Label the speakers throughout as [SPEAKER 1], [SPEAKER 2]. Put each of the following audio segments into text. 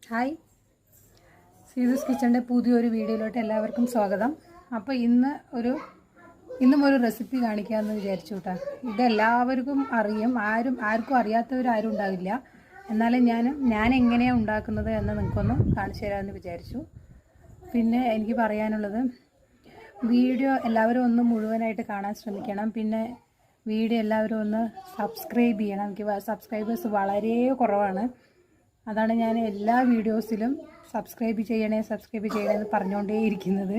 [SPEAKER 1] Hi, സീതൂസ് കിച്ചണിൻ്റെ പുതിയൊരു വീഡിയോയിലോട്ട് എല്ലാവർക്കും സ്വാഗതം. അപ്പോൾ ഇന്നും ഒരു റെസിപ്പി കാണിക്കാമെന്ന് വിചാരിച്ചു കേട്ടോ. ഇതെല്ലാവർക്കും അറിയും, ആർക്കും അറിയാത്തവരാരും ഉണ്ടാവില്ല. എന്നാലും ഞാൻ എങ്ങനെയാണ് ഉണ്ടാക്കുന്നത് എന്ന് നിങ്ങൾക്കൊന്ന് കാണിച്ചു തരാമെന്ന് വിചാരിച്ചു. പിന്നെ എനിക്ക് പറയാനുള്ളത്, വീഡിയോ എല്ലാവരും ഒന്ന് മുഴുവനായിട്ട് കാണാൻ ശ്രമിക്കണം. പിന്നെ വീഡിയോ എല്ലാവരും ഒന്ന് സബ്സ്ക്രൈബ് ചെയ്യണം. എനിക്ക് സബ്സ്ക്രൈബേഴ്സ് വളരെ കുറവാണ്. അതാണ് ഞാൻ എല്ലാ വീഡിയോസിലും സബ്സ്ക്രൈബ് ചെയ്യണേ എന്ന് പറഞ്ഞുകൊണ്ടേയിരിക്കുന്നത്.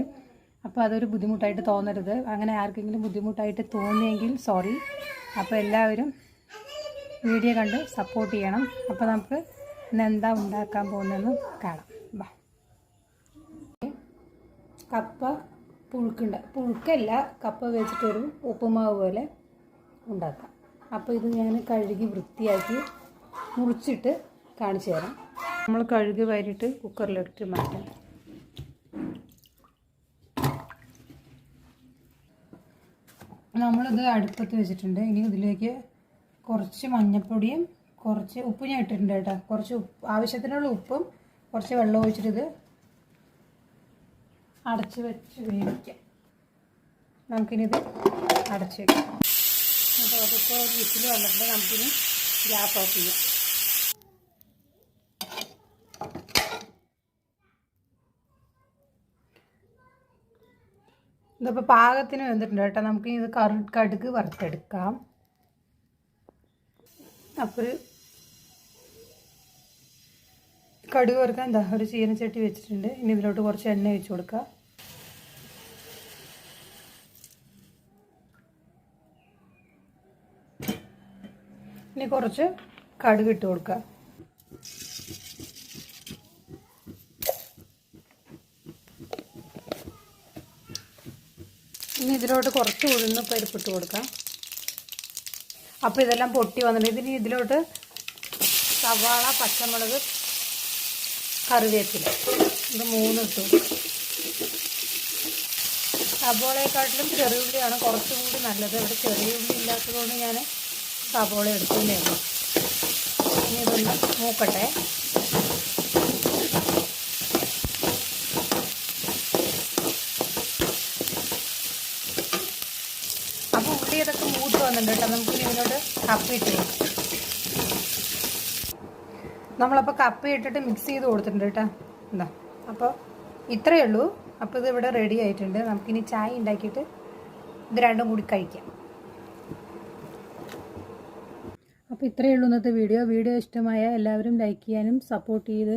[SPEAKER 1] അപ്പോൾ അതൊരു ബുദ്ധിമുട്ടായിട്ട് തോന്നരുത്. അങ്ങനെ ആർക്കെങ്കിലും ബുദ്ധിമുട്ടായിട്ട് തോന്നിയെങ്കിൽ സോറി. അപ്പോൾ എല്ലാവരും വീഡിയോ കണ്ട് സപ്പോർട്ട് ചെയ്യണം. അപ്പോൾ നമുക്ക് ഇന്ന് എന്താ ഉണ്ടാക്കാൻ പോകുന്നതെന്ന് കാണാം. ബാ. കപ്പ പുഴുക്കല്ല, കപ്പ വെച്ചിട്ടൊരു ഉപ്പുമാവ് പോലെ ഉണ്ടാക്കാം. അപ്പോൾ ഇത് ഞാൻ കഴുകി വൃത്തിയാക്കി മുറിച്ചിട്ട് കാണിച്ചു തരാം. നമ്മൾ കഴുകി വാരിയിട്ട് കുക്കറിലിട്ട് മാറ്റാം. നമ്മളിത് അടുപ്പത്ത് വെച്ചിട്ടുണ്ട്. ഇനി ഇതിലേക്ക് കുറച്ച് മഞ്ഞൾപ്പൊടിയും കുറച്ച് ഉപ്പ് ഞാൻ ഇട്ടിട്ടുണ്ട് കേട്ടോ. കുറച്ച് ആവശ്യത്തിനുള്ള ഉപ്പും കുറച്ച് വെള്ളം ഒഴിച്ചിട്ട് ഇത് അടച്ച് വെച്ച് വേവിക്കാം. നമുക്കിനി ഇത് അടച്ച് വയ്ക്കാം. അപ്പോൾ അതൊക്കെ ഒരു വിസിൽ വന്നിട്ട് നമുക്കിനി ഗ്യാസ് ഓഫ് ചെയ്യാം. ഇതിപ്പോൾ പാകത്തിന് വെന്തിട്ടുണ്ട് കേട്ടോ. നമുക്ക് ഇത് കടുക് വറുത്തെടുക്കാം. അപ്പോൾ കടുക് വറുക്കാൻ ഒരു ചീനച്ചട്ടി വെച്ചിട്ടുണ്ട്. ഇനി ഇതിലോട്ട് കുറച്ച് എണ്ണ ഒഴിച്ച് കൊടുക്കുക. ഇനി കുറച്ച് കടുക് ഇട്ട് കൊടുക്കുക. ഇനി ഇതിലോട്ട് കുറച്ച് ഉഴുന്ന് പരിപ്പിട്ട് കൊടുക്കാം. അപ്പോൾ ഇതെല്ലാം പൊട്ടി വന്നിട്ടുണ്ട്. ഇതിലോട്ട് സവാള, പച്ചമുളക്, കറിവേപ്പില ഇത് 3 ഇട്ടു. സവാളയെക്കാട്ടിലും ചെറിയുള്ളിയാണ് കുറച്ചും കൂടി നല്ലത്. ഇവിടെ ചെറിയ ഉള്ളി ഇല്ലാത്തതുകൊണ്ട് ഞാൻ സവാള എടുക്കുന്നേ ഉള്ളൂ. ഇനി ഇതൊന്ന് മൂക്കട്ടെ. അപ്പോൾ ഉള്ളി ഇതൊക്കെ മൂത്ത് വന്നിട്ടുണ്ട് കേട്ടോ. നമുക്ക് ഇതിനോട് കപ്പ ഇട്ട് നമ്മളപ്പോൾ കപ്പ ഇട്ടിട്ട് മിക്സ് ചെയ്ത് കൊടുത്തിട്ടുണ്ട് കേട്ടോ. എന്താ അപ്പോൾ ഇത്രയേ ഉള്ളൂ. അപ്പോൾ ഇത് ഇവിടെ റെഡി ആയിട്ടുണ്ട്. നമുക്കിനി ചായ ഉണ്ടാക്കിയിട്ട് ഇത് രണ്ടും കൂടി കഴിക്കാം. അപ്പോൾ ഇത്രയേ ഉള്ളൂ ഇന്നത്തെ വീഡിയോ. ഇഷ്ടമായ എല്ലാവരും ലൈക്ക് ചെയ്യാനും സപ്പോർട്ട് ചെയ്ത്